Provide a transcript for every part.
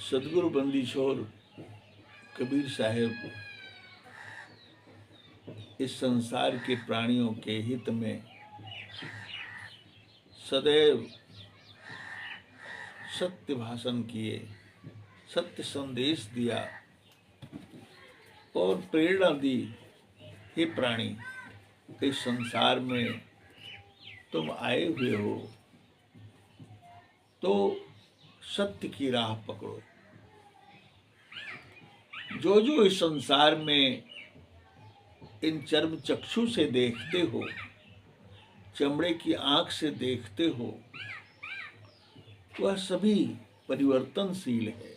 सदगुरु बंदी छोर कबीर साहब इस संसार के प्राणियों के हित में सदैव सत्य भाषण किए, सत्य संदेश दिया और प्रेरणा दी। हे प्राणी, इस संसार में तुम आए हुए हो तो सत्य की राह पकड़ो। जो जो इस संसार में इन चर्म चक्षु से देखते हो, चमड़े की आंख से देखते हो, वह सभी परिवर्तनशील है।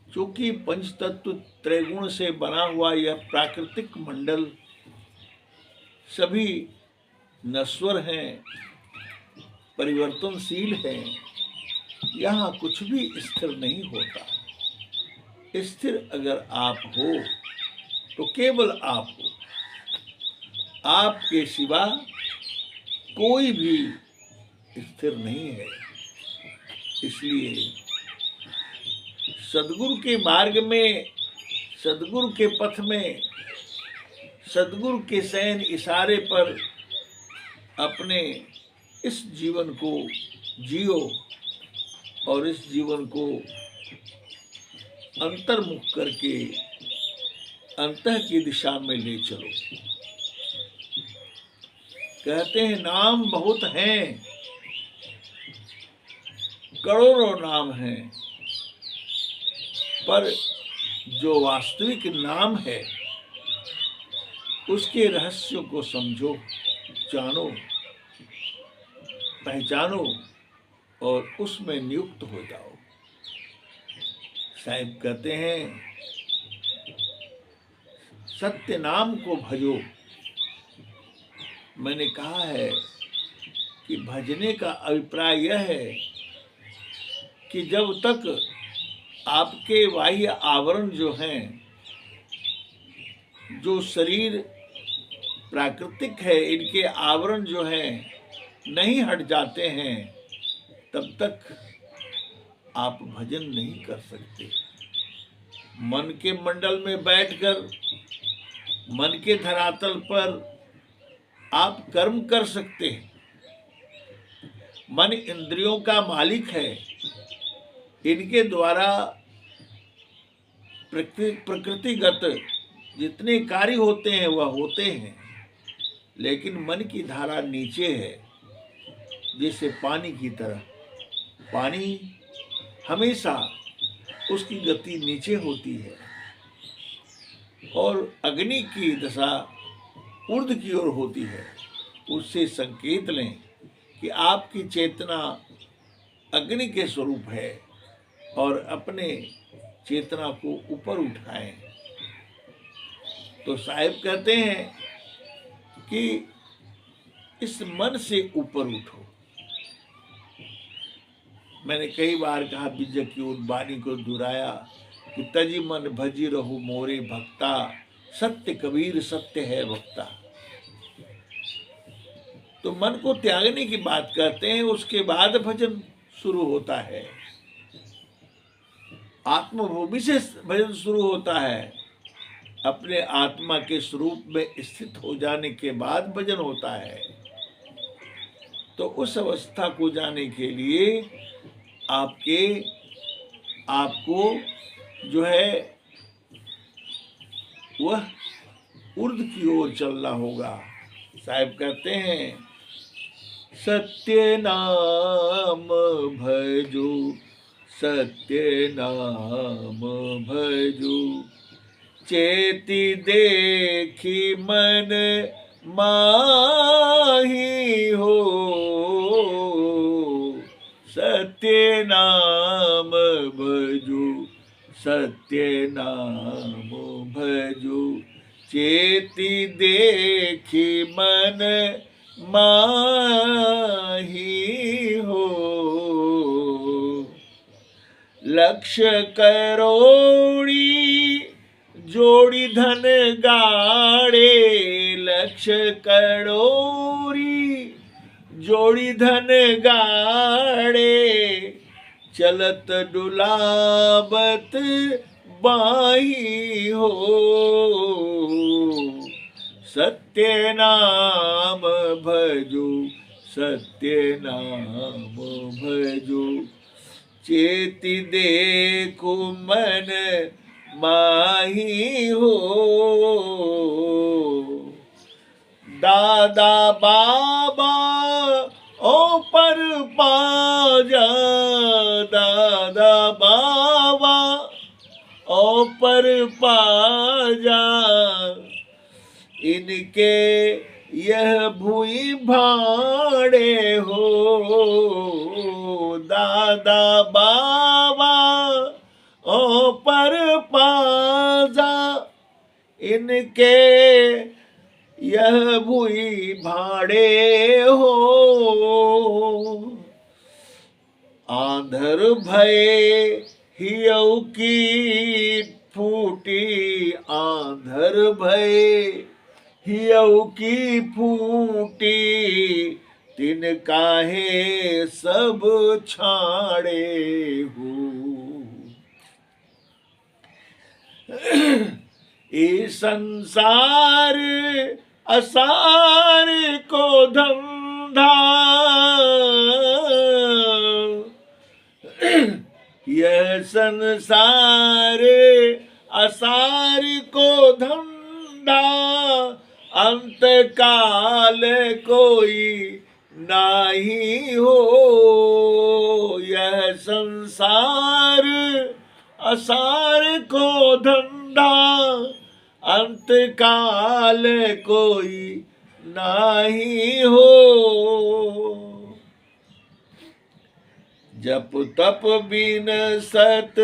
क्योंकि पंचतत्व त्रैगुण से बना हुआ यह प्राकृतिक मंडल सभी नश्वर हैं, परिवर्तनशील है। यहाँ कुछ भी स्थिर नहीं होता। स्थिर अगर आप हो तो केवल आप हो, आपके सिवा कोई भी स्थिर नहीं है। इसलिए सदगुरु के मार्ग में, सदगुरु के पथ में, सदगुरु के सैन इशारे पर अपने इस जीवन को जियो और इस जीवन को अंतर्मुख करके अंतः की दिशा में ले चलो। कहते हैं नाम बहुत हैं, करोड़ों नाम हैं, पर जो वास्तविक नाम है उसके रहस्य को समझो, जानो, पहचानो और उसमें नियुक्त हो जाओ। साहिब कहते हैं सत्य नाम को भजो। मैंने कहा है कि भजने का अभिप्राय यह है कि जब तक आपके बाह्य आवरण जो हैं, जो शरीर प्राकृतिक है, इनके आवरण जो हैं नहीं हट जाते हैं, तब तक आप भजन नहीं कर सकते। मन के मंडल में बैठकर, मन के धरातल पर आप कर्म कर सकते हैं। मन इंद्रियों का मालिक है, इनके द्वारा प्रकृतिगत जितने कार्य होते हैं वह होते हैं, लेकिन मन की धारा नीचे है, जैसे पानी की तरह। पानी हमेशा उसकी गति नीचे होती है और अग्नि की दशा ऊर्ध्व की ओर होती है। उससे संकेत लें कि आपकी चेतना अग्नि के स्वरूप है और अपने चेतना को ऊपर उठाएं। तो साहिब कहते हैं कि इस मन से ऊपर उठो। मैंने कई बार कहा बीज की उन वाणी को दुहराया कि तजी मन भजी रहु मोरे भक्ता, सत्य कबीर सत्य है वक्ता। तो मन को त्यागने की बात कहते हैं, उसके बाद भजन शुरू होता है। आत्मभूमि से भजन शुरू होता है। अपने आत्मा के स्वरूप में स्थित हो जाने के बाद भजन होता है। तो उस अवस्था को जाने के लिए आपको जो है वह ऊर्ध्व की ओर चलना होगा। साहिब कहते हैं सत्य नाम भजो, सत्य नाम भजो, चेति देखी मन माही हो। सत्य नाम भजो, सत्य नाम भजो, चेति देखी मन माही हो। लक्ष्य करोड़ी जोड़ी धन गाड़े, लक्ष्य करोड़ी जोड़ी धन गाड़े, चलत डुलाबत बाही हो। सत्य नाम भजो, सत्य नाम भजो, चेति देखो मन माही हो। दादा बाबा ओ पर पाजा, दादा बाबा ओ पर पाजा, इनके यह भूई भाड़े हो। दादा बाबा ओ पर पाजा, इनके यह भूई भाड़े हो। आंधर भय हियऊ की फूटी, आंधर भय हियऊ की फूटी, तिन काहे सब छाड़े हो। ये संसार असार को धंधा, यह संसार असार को धंधा, अंत काल कोई नाही हो। यह संसार असार को धंधा, अंत काल कोई नाही हो। जप तप बिन सत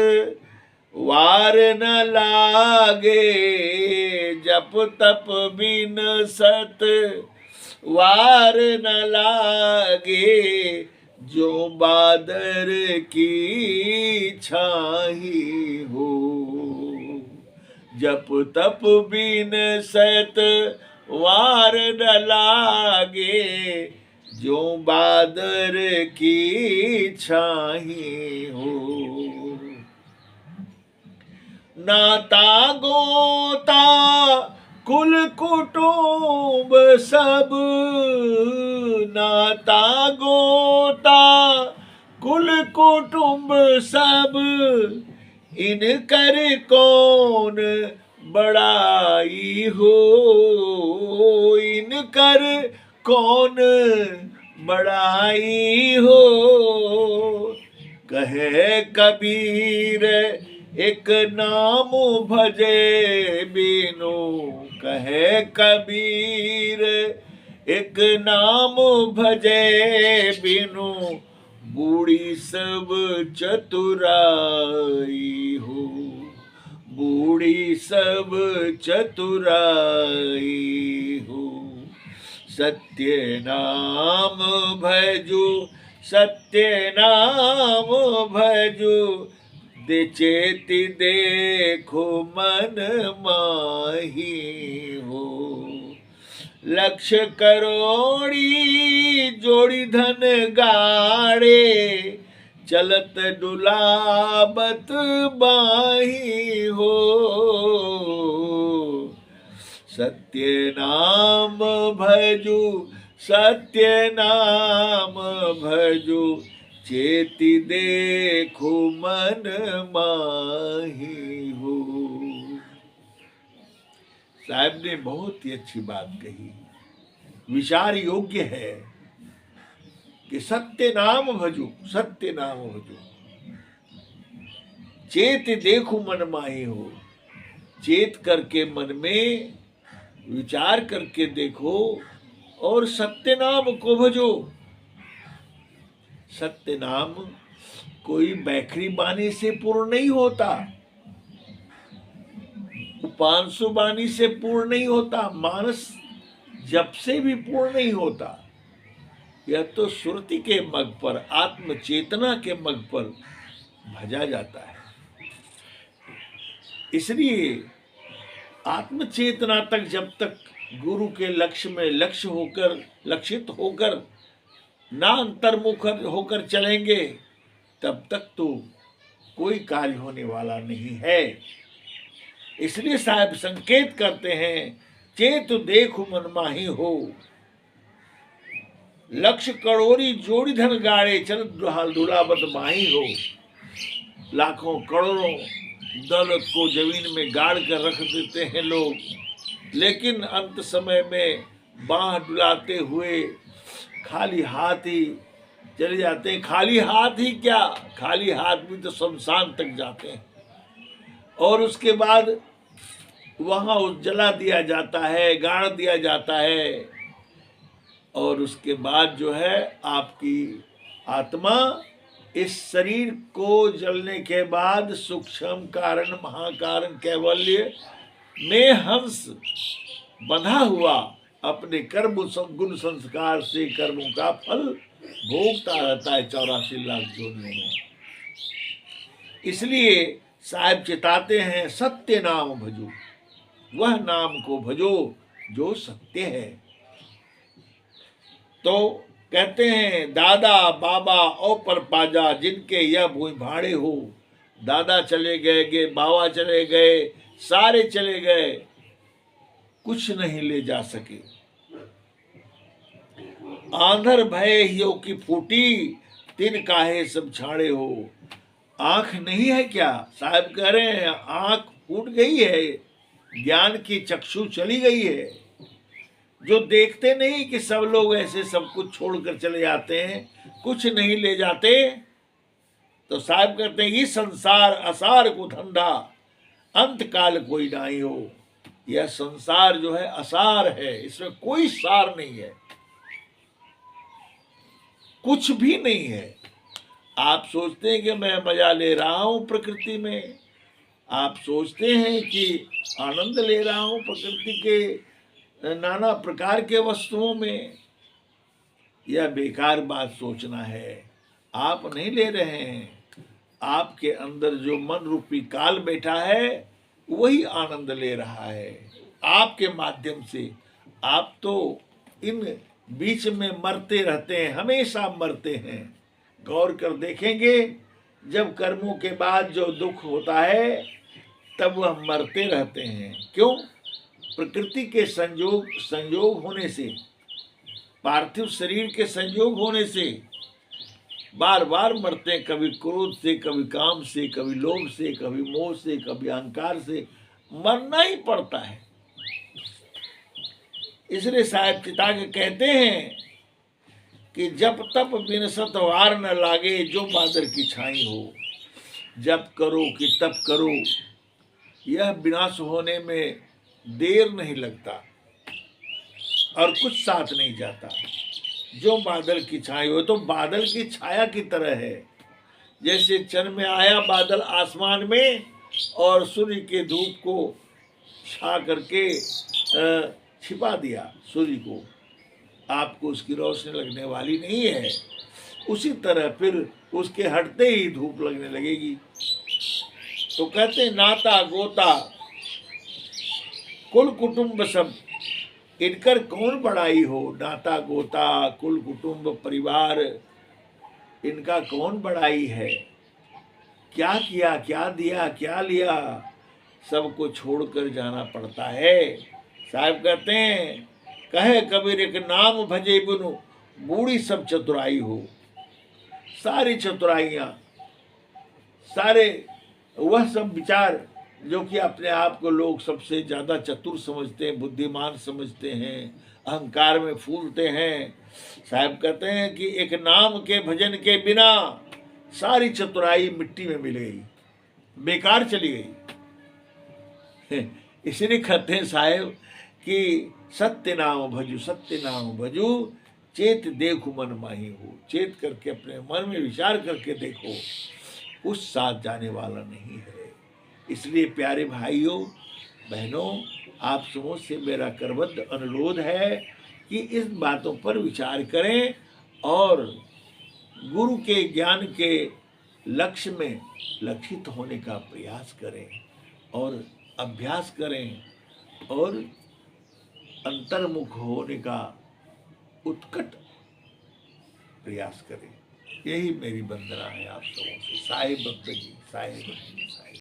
वार न लागे, जप तप बिन सत वार न लागे, जो बादर की छाही हो। जप तप बिन सत वार न लागे, जो बादर की छाही हो। नाता गोता कुल कुटुंब सब, नाता गोता कुल कुटुंब सब, इनकर कौन बड़ाई हो। इनकर कौन बड़ाई हो। कहे कबीर एक नाम भजे बिनु, कहे कबीर एक नाम भजे बिनु, बूढ़ी सब चतुराई हो। बूढ़ी सब चतुराई हो। सत्य नाम भजो, सत्य नाम भजो, दे चेति देखो मन माही हो। लक्ष्य करोड़ी जोड़ी धन गाड़े, चलत डुलाबत बाही हो। सत्य नाम भजो, सत्य नाम भजो, चेति देखो मन माही हो। साहब ने बहुत ही अच्छी बात कही, विचार योग्य है कि सत्य नाम भजो, सत्य नाम भजो, चेत देखो मन माही हो। चेत करके मन में विचार करके देखो और सत्य नाम को भजो। सत्य नाम कोई बैखरी बानी से पूर्ण नहीं होता, 500 बानी से पूर्ण नहीं होता, मानस जप से भी पूर्ण नहीं होता। यह तो सुरति के मग पर, आत्म चेतना के मग पर भजा जाता है। इसलिए आत्म चेतना तक जब तक गुरु के लक्ष्य में लक्षित होकर ना अंतर्मुख होकर चलेंगे, तब तक तो कोई कार्य होने वाला नहीं है। इसलिए साहब संकेत करते हैं, चेत देखो मन माही हो, लक्ष्य करोड़ी जोड़ी धन गाड़े, चल दुलाबत माही हो। लाखों करोड़ों दौलत को जमीन में गाड़ कर रख देते हैं लोग, लेकिन अंत समय में बाह डुलाते हुए खाली हाथ ही चले जाते हैं। खाली हाथ ही क्या, खाली हाथ भी तो शमशान तक जाते हैं, और उसके बाद वहां जला दिया जाता है, गाड़ दिया जाता है, और उसके बाद जो है आपकी आत्मा इस शरीर को जलने के बाद सूक्ष्म कारण महाकारण कैवल्य में हंस बंधा हुआ अपने कर्म गुण संस्कार से कर्मों का फल भोगता रहता है 84 लाख जोनियों में। इसलिए साहब चिताते हैं, सत्य नाम भजो, वह नाम को भजो जो सत्य है। तो कहते हैं, दादा बाबा और परपाजा जिनके यह भूमि भाड़े हो। दादा चले गए, बाबा चले गए, सारे चले गए, कुछ नहीं ले जा सके। आंधर भय हियो की फूटी, तिन काहे सब छाड़े हो। आंख नहीं है क्या, साहब कह रहे हैं आंख फूट गई है, ज्ञान की चक्षु चली गई है, जो देखते नहीं कि सब लोग ऐसे सब कुछ छोड़कर चले जाते हैं, कुछ नहीं ले जाते। तो साहब कहते हैं, ये संसार असार को धंधा, अंत काल कोई नहीं हो। यह संसार जो है असार है, इसमें कोई सार नहीं है, कुछ भी नहीं है। आप सोचते हैं कि मैं मजा ले रहा हूं प्रकृति में, आप सोचते हैं कि आनंद ले रहा हूं प्रकृति के नाना प्रकार के वस्तुओं में, यह बेकार बात सोचना है। आप नहीं ले रहे हैं, आपके अंदर जो मन रूपी काल बैठा है वही आनंद ले रहा है आपके माध्यम से। आप तो इन बीच में मरते रहते हैं, हमेशा मरते हैं। गौर कर देखेंगे, जब कर्मों के बाद जो दुख होता है तब वह मरते रहते हैं। क्यों? प्रकृति के संयोग होने से, पार्थिव शरीर के संयोग होने से बार बार मरते हैं। कभी क्रोध से, कभी काम से, कभी लोभ से, कभी मोह से, कभी अहंकार से, मरना ही पड़ता है। इसलिए साहब चिता के कहते हैं कि जब तप बिनसत वार न लागे, जो बादल की छाई हो। जब करो कि तप करो, यह विनाश होने में देर नहीं लगता और कुछ साथ नहीं जाता। जो बादल की छाई हो, तो बादल की छाया की तरह है। जैसे चंद्र में आया बादल आसमान में और सूर्य के धूप को छा करके छिपा दिया, सूर्य को, आपको उसकी रोशनी लगने वाली नहीं है। उसी तरह फिर उसके हटते ही धूप लगने लगेगी। तो कहते हैं, नाता गोता कुल कुटुंब सब, इनकर कौन बड़ाई हो। नाता गोता कुल कुटुंब परिवार, इनका कौन बड़ाई है। क्या किया, क्या दिया, क्या लिया, सबको छोड़कर जाना पड़ता है। साहब कहते हैं, कहे कबीर एक नाम भजे बिनु, बूढ़ी सब चतुराई हो। सारी चतुराइयाँ, सारे वह सब विचार जो कि अपने आप को लोग सबसे ज़्यादा चतुर समझते हैं, बुद्धिमान समझते हैं, अहंकार में फूलते हैं। साहब कहते हैं कि एक नाम के भजन के बिना सारी चतुराई मिट्टी में मिल गई, बेकार चली गई। इसलिए कहते हैं साहब कि सत्य नाम भजू, सत्य नाम भजू, चेत देखो मन माही हो। चेत करके अपने मन में विचार करके देखो, कुछ साथ जाने वाला नहीं है। इसलिए प्यारे भाइयों बहनों, आप समझ से मेरा करबद्ध अनुरोध है कि इस बातों पर विचार करें और गुरु के ज्ञान के लक्ष्य में लक्षित होने का प्रयास करें और अभ्यास करें और अंतर्मुख होने का उत्कट प्रयास करें। यही मेरी वंदना है आप लोगों से। साहिब बंदगी, साहिब बंदगी, साहिब।